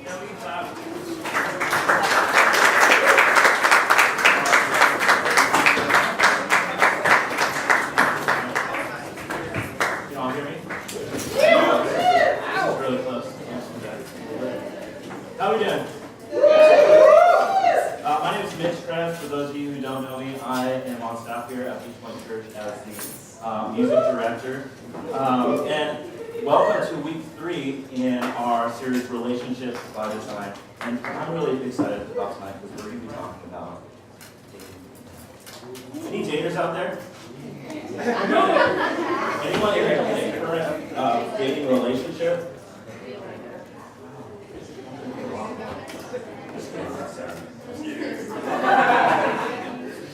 all hear me? This is really close. How are we doing? My name is Mitch Krebs. For those of you who don't know me, I am on staff here at Beach Point Church as the music director. And welcome to week 3 in our series Relationships by Design. And I'm really excited about tonight because we're going to be talking about dating. Any daters out there? Anyone here in a current dating relationship?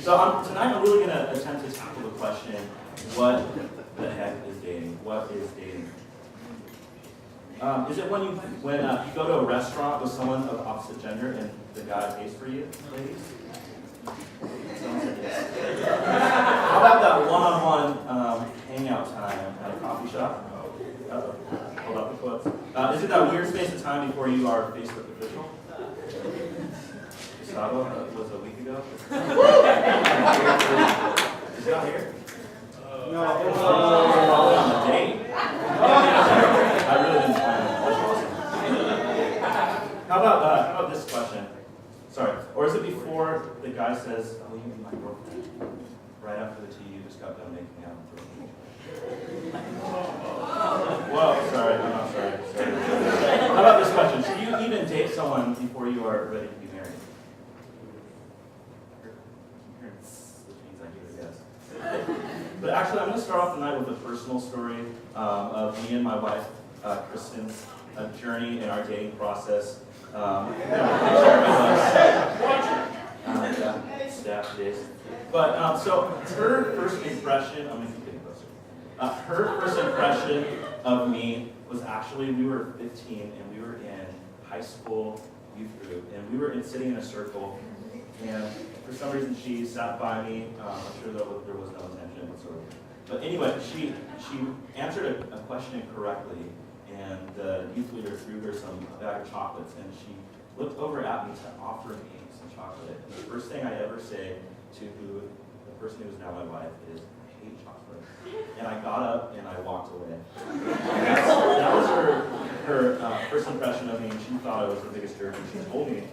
So tonight I'm really going to attempt to tackle the question, what the heck is dating? What is dating? Is it when you go to a restaurant with someone of opposite gender and the guy pays for you, ladies? How about that one-on-one hangout time at a coffee shop? Hold up the quotes. Is it that weird space of time before you are Facebook official? Gustavo was a week ago. Is he not here? No. Probably on the date. I really didn't plan it. That's awesome. How about this question? Sorry. Or is it before the guy says, "Oh, you be my girlfriend," right after the tea you just got done making out with the Whoa, sorry. I'm not sorry. How about this question? Should you even date someone before you are ready to be married? Which means I give a yes. But actually, I'm going to start off the night with a personal story of me and my wife, Kristen's journey in our dating process. Staff days. But so her first impression, I'm going to keep getting closer. Her first impression of me was actually, we were 15 and we were in high school youth group, and we were sitting in a circle, and for some reason she sat by me. I'm sure there was no intention whatsoever. But anyway, she answered a question incorrectly, and the youth leader threw her a bag of chocolates, and she looked over at me to offer me some chocolate. And the first thing I ever say to the person who is now my wife is, "I hate chocolate." And I got up and I walked away. That was her first impression of me, and she thought I was the biggest jerk. And she told me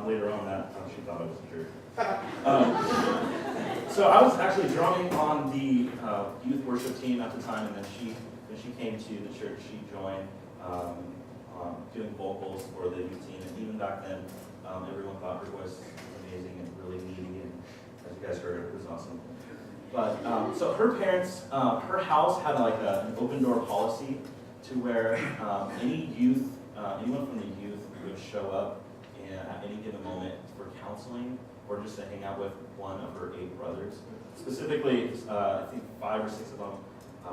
later on that she thought I was a jerk. So I was actually drumming on the youth worship team at the time, and then when she came to the church, she joined doing vocals for the youth team. And even back then, everyone thought her voice was amazing and really needy, and as you guys heard, it was awesome. But so her parents, her house had like an open door policy to where anyone from the youth would show up at any given moment for counseling or just to hang out with one of her 8 brothers. Specifically, I think 5 or 6 of them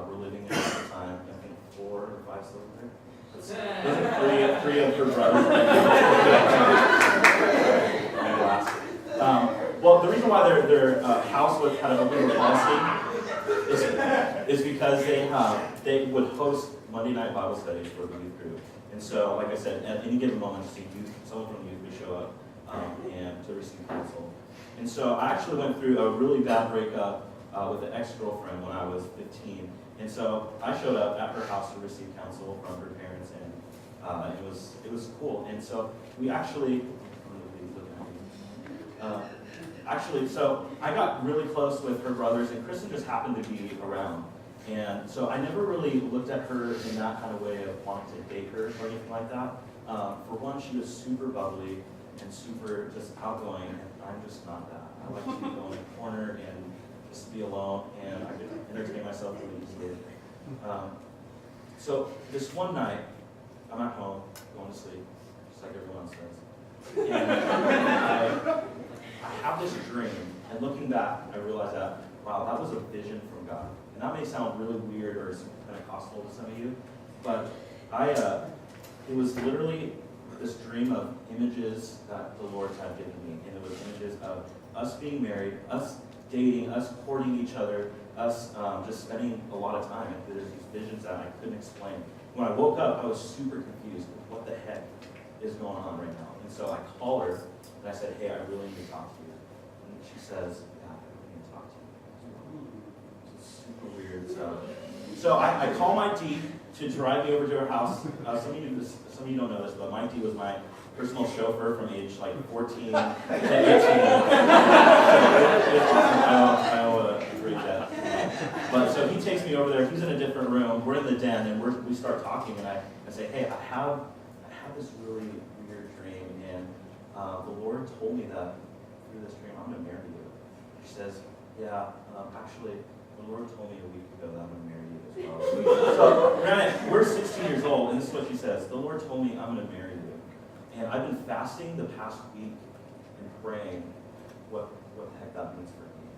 were living there at the time. I think 4 or 5 still there. Those are 3 of her brothers. Well, the reason why their house was kind of open to policy is because they would host Monday night Bible studies for the youth group. And so, like I said, at any given moment, someone from the youth would show up and to receive counsel. And so I actually went through a really bad breakup with an ex-girlfriend when I was 15. And so I showed up at her house to receive counsel from her parents, and it was cool. And so we actually, so I got really close with her brothers, and Kristen just happened to be around. And so I never really looked at her in that kind of way of wanting to date her or anything like that. For one, she was super bubbly and super just outgoing, and I'm just not that. I like to go in a corner and just be alone, and I could entertain myself really easily. So this one night, I'm at home, going to sleep, just like everyone else does. And I have this dream, and looking back, I realized that, wow, that was a vision from God. And that may sound really weird or Pentecostal to some of you, but it was literally this dream of images that the Lord had given me. And it was images of us being married, us dating, us courting each other, us just spending a lot of time. And there's these visions that I couldn't explain. When I woke up, I was super confused. What the heck is going on right now? And so I call her, and I said, hey, I really need to talk to you. And she says, yeah, I really need to talk to you. It's super weird stuff. So I call my D to drive me over to her house. Some of you don't know this, but my D was my personal chauffeur from age like 14 to 18. I owe a great debt. But so he takes me over there. He's in a different room. We're in the den, and we start talking. And I say, hey, I have this really weird dream, and the Lord told me that through this dream, I'm going to marry you. She says, yeah, actually, the Lord told me a week ago that I'm going to marry you as well. So, granted, we're 16 years old, and this is what she says. The Lord told me I'm going to marry you. And I've been fasting the past week and praying what the heck that means for me.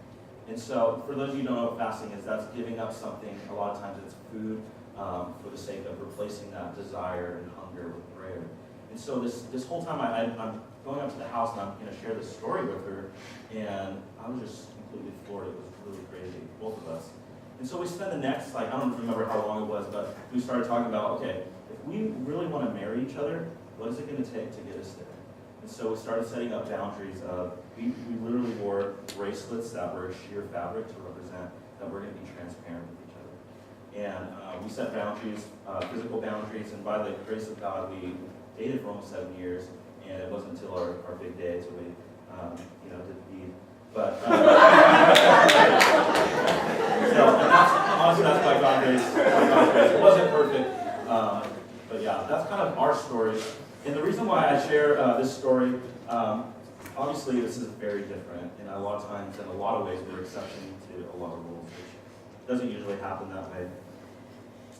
And so, for those of you who don't know what fasting is, that's giving up something. A lot of times it's food for the sake of replacing that desire and hunger with prayer. And so this whole time I'm going up to the house and I'm going to share this story with her, and I was just completely floored. It was really crazy, both of us. And so we spent the next, I don't remember how long it was, but we started talking about, okay, if we really want to marry each other, what is it going to take to get us there? And so we started setting up boundaries. We literally wore bracelets that were sheer fabric to represent that we're going to be transparent with each other. And we set boundaries, physical boundaries, and by the grace of God, we dated for almost 7 years, and it wasn't until our big day until we did the deed. But so, and honestly, that's by God's grace. It wasn't perfect, but yeah, that's kind of our story. And the reason why I share this story, obviously this is very different, and a lot of times, in a lot of ways, we're exception to a lot of rules, which doesn't usually happen that way.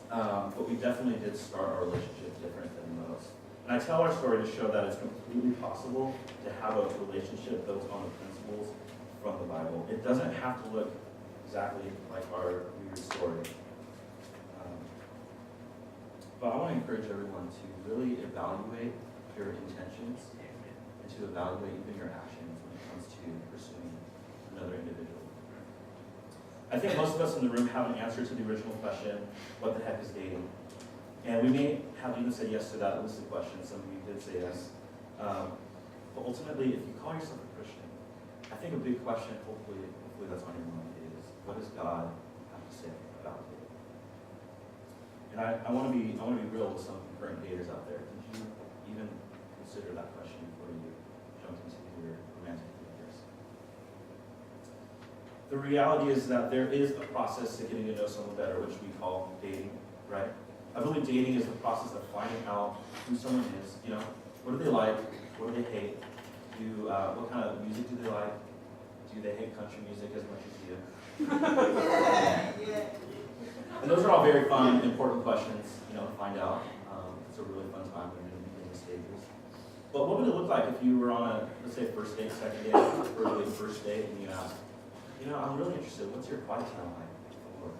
But we definitely did start our relationship different than most. And I tell our story to show that it's completely possible to have a relationship built on the principles from the Bible. It doesn't have to look exactly like our weird story. But I want to encourage everyone to really evaluate your intentions and to evaluate even your actions when it comes to pursuing another individual. I think most of us in the room have an answer to the original question, what the heck is dating? And we may have even said yes to that list of questions. Some of you did say yes. But ultimately, if you call yourself a Christian, I think a big question, hopefully that's on your mind, is what does God have to say about dating? And I want to be real with some current daters out there. Did you even consider that question before you jumped into your romantic affairs? The reality is that there is a process to getting to know someone better, which we call dating, right? I believe dating is the process of finding out who someone is. What do they like? What do they hate? What kind of music do they like? Do they hate country music as much as you? And those are all very fun and important questions, to find out. It's a really fun time when you're in the beginning stages. But what would it look like if you were on a, let's say, first date, second date, or really first date, and you asked, I'm really interested. What's your quiet time like with the Lord?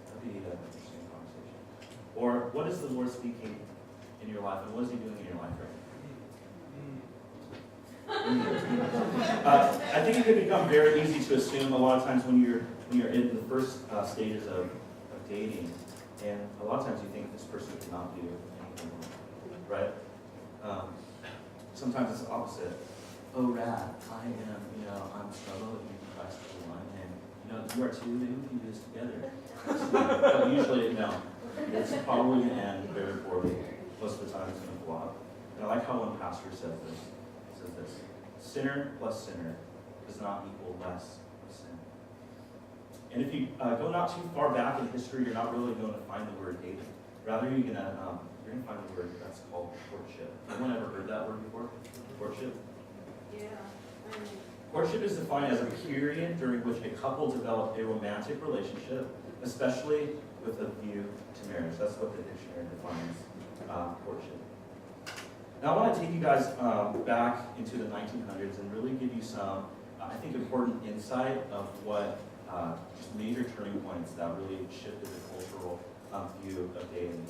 That'd be an interesting conversation. Or what is the Lord speaking in your life, and what is He doing in your life right now? I think it can become very easy to assume a lot of times when you're in the first stages of dating, and a lot of times you think this person cannot do anything wrong, right? Sometimes it's the opposite. Oh, Rad, I am, I'm struggling with Christ for one, and you are too. Maybe we can do this together. But usually, no. It's probably going to end very poorly. Most of the time, it's going to flop. And I like how one pastor says this. He says this: sinner plus sinner does not equal less of sin. And if you go not too far back in history, you're not really going to find the word dating. Rather, you're going to find the word that's called courtship. Anyone ever heard that word before? Courtship? Yeah. Courtship is defined as a period during which a couple develop a romantic relationship, especially with a view to marriage. That's what the dictionary defines courtship. Now, I want to take you guys back into the 1900s and really give you some, I think, important insight of what just major turning points that really shifted the cultural view of dating.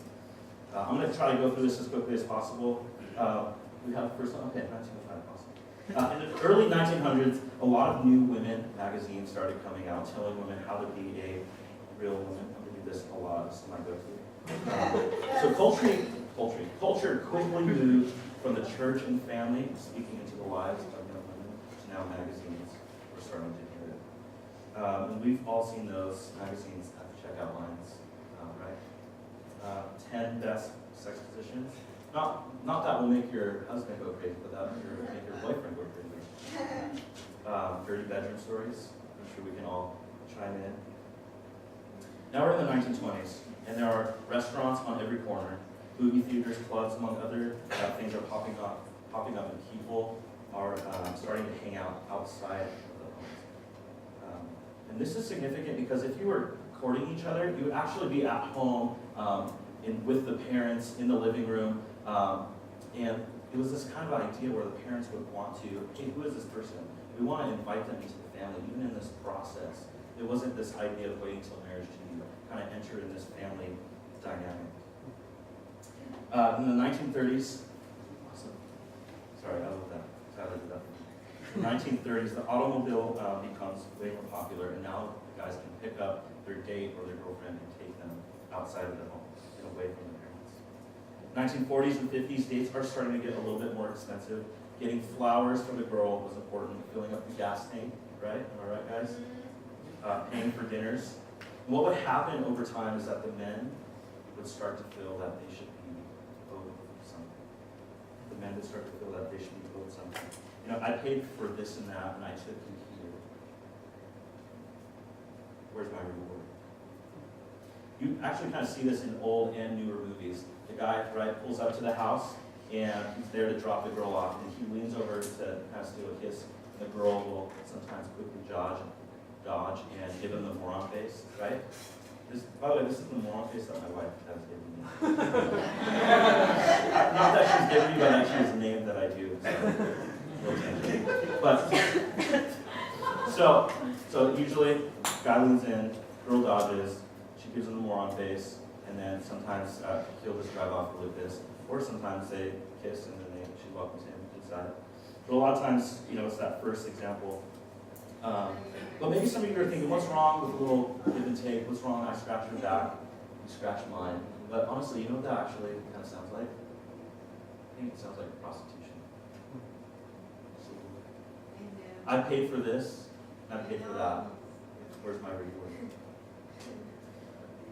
I'm going to try to go through this as quickly as possible. We have the first one. Okay, 1905 possible. In the early 1900s, a lot of new women magazines started coming out telling women how to be a real woman. I'm going to do this a lot. This is my go-to. So culture quickly moved from the church and family speaking into the lives of young women to now magazines. We're starting to hear it. And we've all seen those magazines at the checkout lines, right? 10 best sex positions. Not that will make your husband go crazy, but that will make your boyfriend go crazy. Dirty bedroom stories. I'm sure we can all chime in. Now we're in the 1920s, and there are restaurants on every corner. Movie theaters, clubs, among other things are popping up, and people are starting to hang out outside of the homes. And this is significant because if you were courting each other, you would actually be at home with the parents in the living room, and it was this kind of idea where the parents would want to, hey, who is this person? We want to invite them into the family, even in this process. It wasn't this idea of waiting until marriage to kind of enter in this family dynamic. In the 1930s, awesome. Sorry, I love that. Tyler did that. In the 1930s, the automobile becomes way more popular, and now guys can pick up their date or their girlfriend and take them outside of the home and away from their parents. 1940s and 50s, dates are starting to get a little bit more expensive. Getting flowers for the girl was important. Filling up the gas tank, right? Am I right, guys? Paying for dinners. And what would happen over time is that the men would start to feel that they should be owed something. The men would start to feel that they should be owed something. You know, I paid for this and that, and I took you here. Where's my reward? You actually kind of see this in old and newer movies. The guy, right, pulls up to the house, and he's there to drop the girl off, and he leans over to kind of steal a kiss, and the girl will sometimes quickly dodge, and give him the moron face, right? By the way, this is the moron face that my wife has given me. Not that she's given me, but that she's named that I do. So usually, guy leans in, girl dodges, she gives him the moron face, and then sometimes he'll just drive off like this, or sometimes they kiss and then she welcomes him inside. But a lot of times, you know, it's that first example. But maybe some of you are thinking, what's wrong with a little give and take? What's wrong? I scratch your back, you scratch mine. But honestly, you know what that actually kind of sounds like? I think it sounds like prostitution. I paid for this, I paid for that. Where's my reward?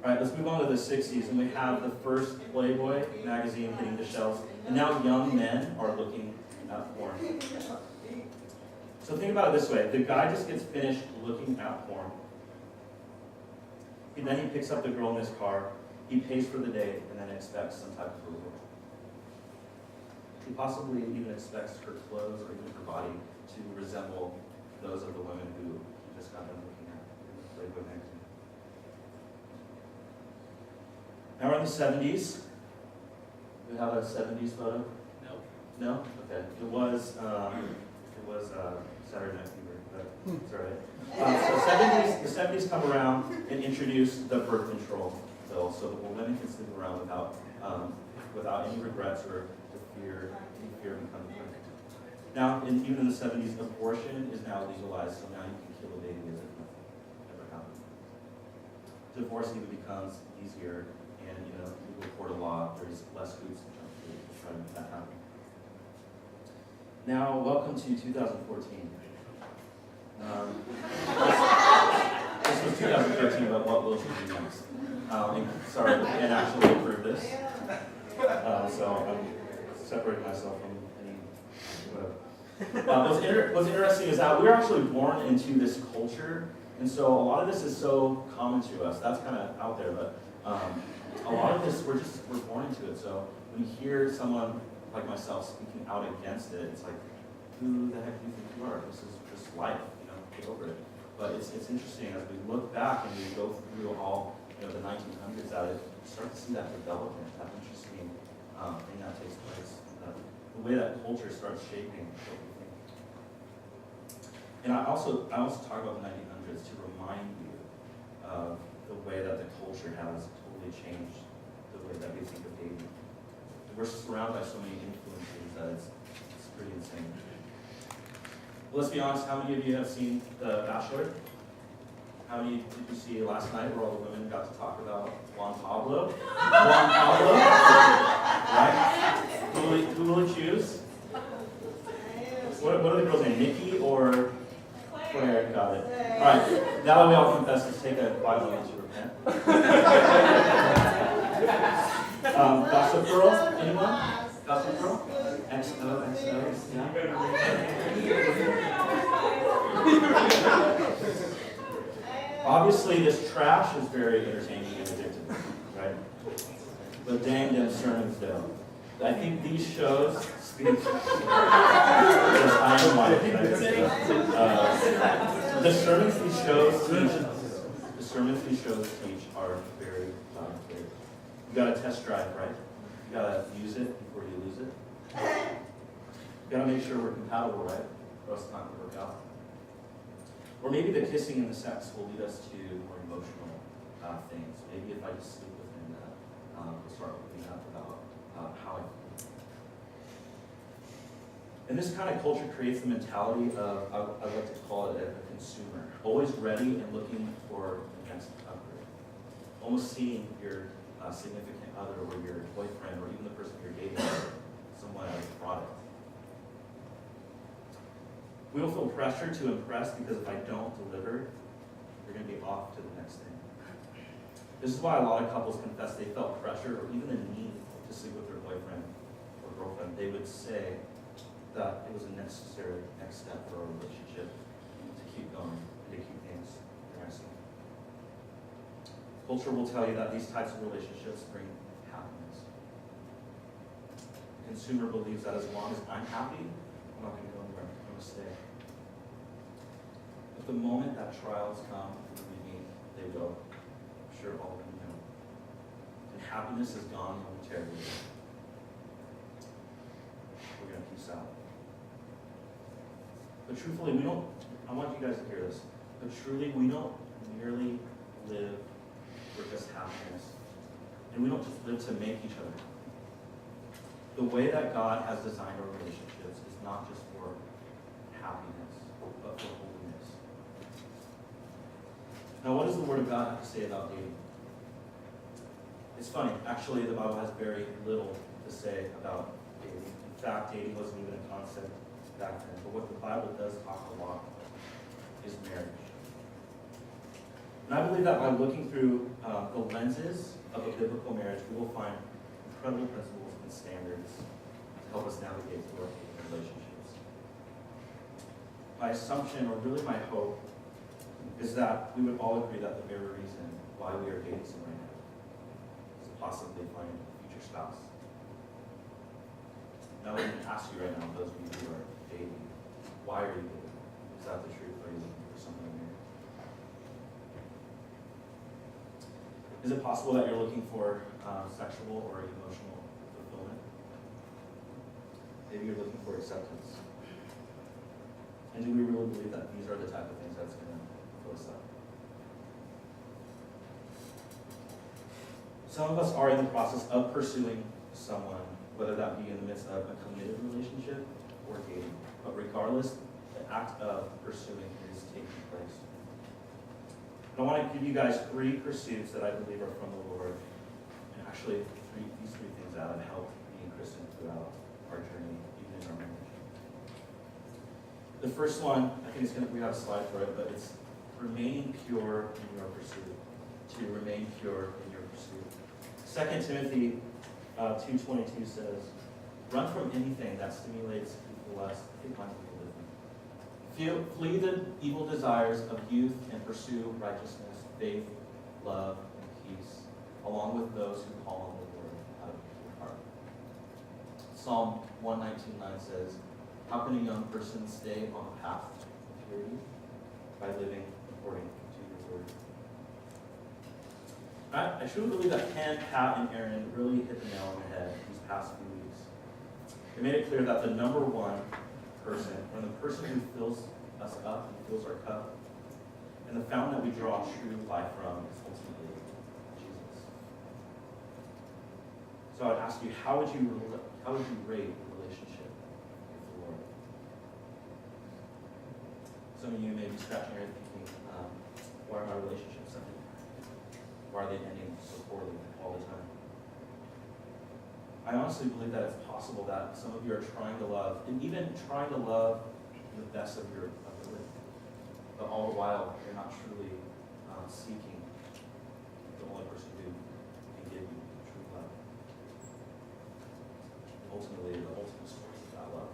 All right, let's move on to the 60s, and we have the first Playboy magazine hitting the shelves, and now young men are looking at porn. So think about it this way. The guy just gets finished looking at porn. And then he picks up the girl in his car, he pays for the date, and then expects some type of reward. He possibly even expects her clothes or even her body to resemble those of the women who he just got done looking at in the Playboy magazine. Now we're in the 70s. Do we have a 70s photo? No. No? Okay. It was Saturday Night Fever, but it's all right. So the 70s come around and introduce the birth control pill, so that women can sleep around without any regrets or fear of becoming pregnant. Now, even in the 70s, abortion is now legalized, so now you can kill a baby as if nothing ever happened. Divorce even becomes easier, and you report a law, there's less hoops to jump through to try to make that happen. Now, welcome to 2014. This was 2013, but what will she do next? Sorry, we can't actually approve this. So I'm separating myself from any whatever. What's interesting is that we're actually born into this culture, and so a lot of this is so common to us. That's kind of out there, but a lot of this, we're born into it. So when you hear someone like myself speaking out against it, it's like, who the heck do you think you are? This is just life, get over it. But it's interesting as we look back and we go through all the 1900s at it, you start to see that development, that interesting thing that takes place, the way that culture starts shaping what we think. And I also talk about the 1900s to remind you of the way that the culture has totally changed the way that we think of dating. We're surrounded by so many influences that it's pretty insane. Well, let's be honest, how many of you have seen The Bachelor? How many did you see last night where all the women got to talk about Juan Pablo? Juan Pablo? Right? Who will you choose? What are the girls' names? Nikki or Claire? Got it. All right. Now that we all confess, let's take a quiet moment to repent. Gossip girl? Anyone? Gossip girl? XO. Yeah. Obviously, this trash is very entertaining and addictive, right? But dang them sermons, though. I think these shows speak. Yes, I am white. The sermons these shows teach are very clear. You got to test drive, right? You got to use it before you lose it. You got to make sure we're compatible, right? Or else it's not going to work out. Or maybe the kissing and the sex will lead us to more emotional things. Maybe if I just sleep with him, we'll start looking up about how I feel. And this kind of culture creates the mentality of, I like to call it a consumer, always ready and looking for the next upgrade. Almost seeing your significant other or your boyfriend or even the person you're dating somewhat as a product. We will feel pressure to impress because if I don't deliver, you're going to be off to the next thing. This is why a lot of couples confess they felt pressure or even a need to sleep with their boyfriend or girlfriend. They would say that it was a necessary next step for a relationship to keep going and to keep things progressing. Culture will tell you that these types of relationships bring happiness. The consumer believes that as long as I'm happy, I'm not going to go anywhere. I'm going to stay. But the moment that trials come and we meet, they go. I'm sure all of you know. And happiness is gone momentarily. We're going to peace out. But truthfully, I want you guys to hear this, but truly, we don't merely live for just happiness. And we don't just live to make each other. The way that God has designed our relationships is not just for happiness, but for holiness. Now, what does the Word of God have to say about dating? It's funny. Actually, the Bible has very little to say about dating. In fact, dating wasn't even a concept back then. But what the Bible does talk a lot about is marriage. And I believe that by looking through the lenses of a biblical marriage, we will find incredible principles and standards to help us navigate through our relationships. My assumption, or really my hope, is that we would all agree that the very reason why we are dating someone right now is to possibly find a future spouse. Now, let me ask you right now, those of you who are dating, why are you dating? Is that the truth? Are you looking for someone to marry? Is it possible that you're looking for sexual or emotional fulfillment? Maybe you're looking for acceptance. And do we really believe that these are the type of things that's going to fill us up? Some of us are in the process of pursuing someone, whether that be in the midst of a committed relationship or dating. But regardless, the act of pursuing is taking place. And I want to give you guys 3 pursuits that I believe are from the Lord. And actually, these 3 things that have helped me and Kristen throughout our journey, even in our marriage. The first one, I think we have a slide for it, but it's remaining pure in your pursuit. To remain pure in your pursuit. 2 Timothy 2:22 says, run from anything that stimulates evil lust. I think mine's a little different. Flee the evil desires of youth and pursue righteousness, faith, love, and peace, along with those who call on the Lord out of your heart. Psalm 119:9 says, how can a young person stay on the path of purity? By living according to your word. I truly believe that Ken, Pat, and Aaron really hit the nail on the head these past few weeks. They made it clear that the number one person, or the person who fills us up and fills our cup, and the fountain that we draw true life from is ultimately Jesus. So I would ask you, how would you rate the relationship with the Lord? Some of you may be scratching your head thinking, why are my relationships ending? Why are they ending so poorly all the time? I honestly believe that it's possible that some of you are trying to love, and even trying to love the best of your ability. But all the while, you're not truly seeking the only person who can give you true love. Ultimately, the ultimate source of that love.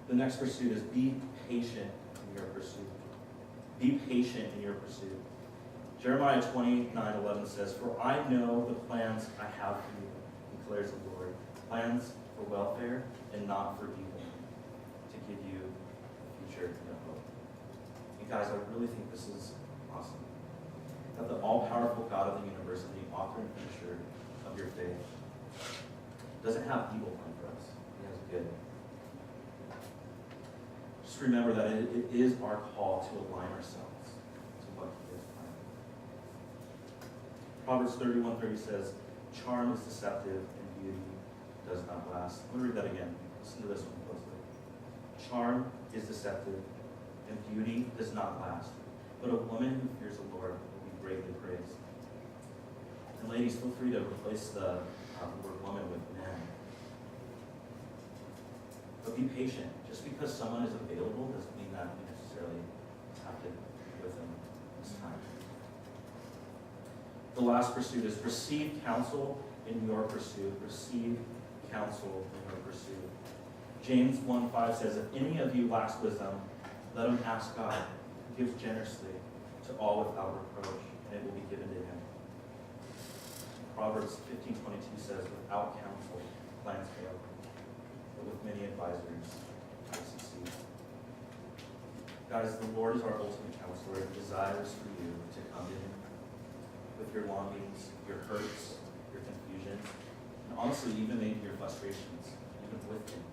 The next pursuit is be patient in your pursuit. Be patient in your pursuit. Jeremiah 29:11 says, "For I know the plans I have for you, declares the Lord, plans for welfare and not for evil, to give you a future and a hope." You guys, I really think this is awesome. That the all-powerful God of the universe and the author and finisher of your faith doesn't have evil planned for us. He has good. Just remember that it is our call to align ourselves to what He has planned. Proverbs 31:30 says, "Charm is deceptive and beauty does not last." I'm going to read that again. Listen to this one closely. "Charm is deceptive and beauty does not last, but a woman who fears the Lord will be greatly praised." And ladies, feel free to replace the word woman with man. But be patient. Just because someone is available doesn't mean that you necessarily have to be with them this time. The last pursuit is receive counsel in your pursuit. Receive counsel in your pursuit. James 1:5 says, "If any of you lacks wisdom, let him ask God, who gives generously to all without reproach, and it will be given to him." Proverbs 15:22 says, "Without counsel, plans fail, but with many advisors, they succeed." Guys, the Lord is our ultimate counselor and desires for you to come to Him with your longings, your hurts, your confusion, and honestly, even maybe your frustrations, even with Him.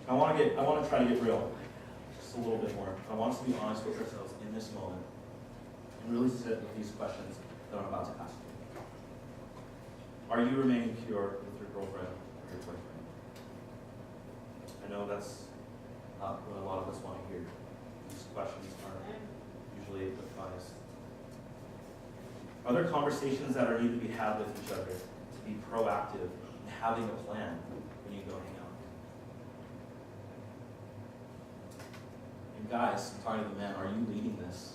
I want to try to get real, just a little bit more. I want us to be honest with ourselves in this moment and really sit with these questions that I'm about to ask you. Are you remaining pure with your girlfriend or your boyfriend? I know that's not what a lot of us want to hear. These questions aren't usually the funnest. Are there conversations that are needed to be had with each other to be proactive and having a plan when you go hang out? And guys, I'm talking to the men, are you leading this?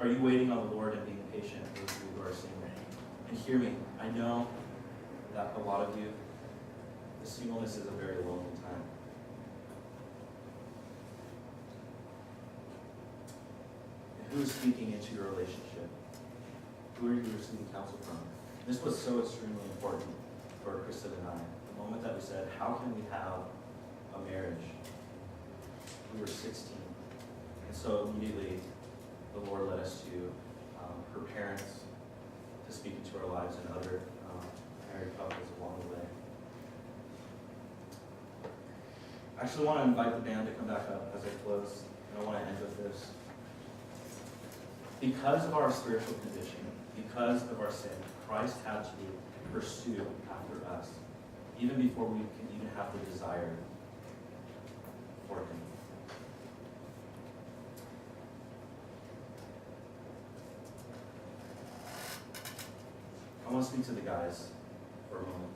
Are you waiting on the Lord and being patient with those who are single? And hear me, I know that a lot of you, the singleness is a very lonely time. And who is speaking into your relationship? Who are you receiving counsel from? This was so extremely important for Kristen and I. The moment that we said, how can we have a marriage? We were 16. And so immediately, the Lord led us to her parents to speak into our lives and other married couples along the way. I actually want to invite the band to come back up as I close, and I want to end with this. Because of our spiritual condition, because of our sin, Christ had to pursue after us, even before we can even have the desire for Him. I want to speak to the guys for a moment.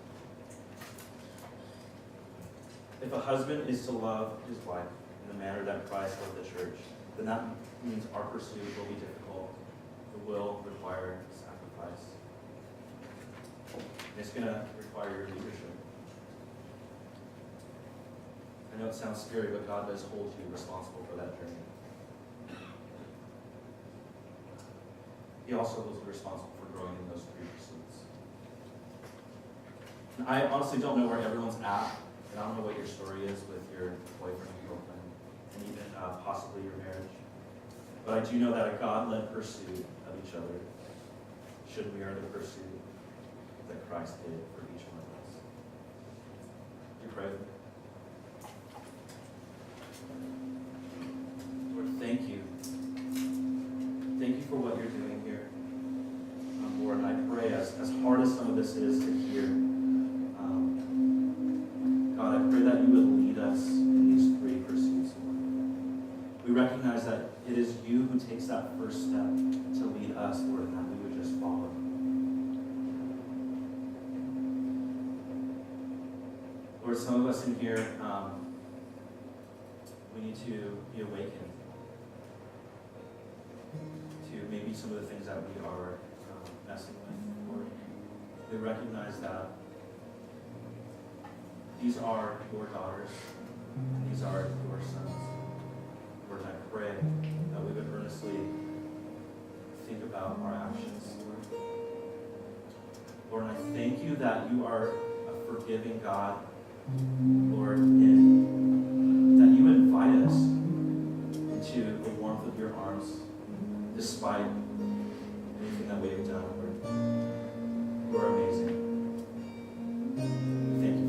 If a husband is to love his wife in the manner that Christ loved the church, then that means our pursuit will be difficult. It will require sacrifice. And it's going to require your leadership. I know it sounds scary, but God does hold you responsible for that journey. He also holds you responsible for growing in those three pursuits. And I honestly don't know where everyone's at, and I don't know what your story is with your boyfriend and girlfriend, and even possibly your marriage. But I do know that a God-led pursuit of each other should mirror the pursuit that Christ did for each one of us. Would you pray with me? Lord, thank you. Thank you for what you're doing here. Lord, and I pray, as hard as some of this is to hear, God, I pray that you would lead us in these three pursuits, Lord. We recognize that it is takes that first step to lead us, Lord, and that we would just follow. Lord, some of us in here, we need to be awakened to maybe some of the things that we are messing with. Lord, we recognize that these are your daughters, and these are your sons. Lord, I pray that we would earnestly think about our actions, Lord. Lord, I thank you that you are a forgiving God, Lord, and that you invite us into the warmth of your arms despite anything that we've done, Lord. You are amazing. Thank you.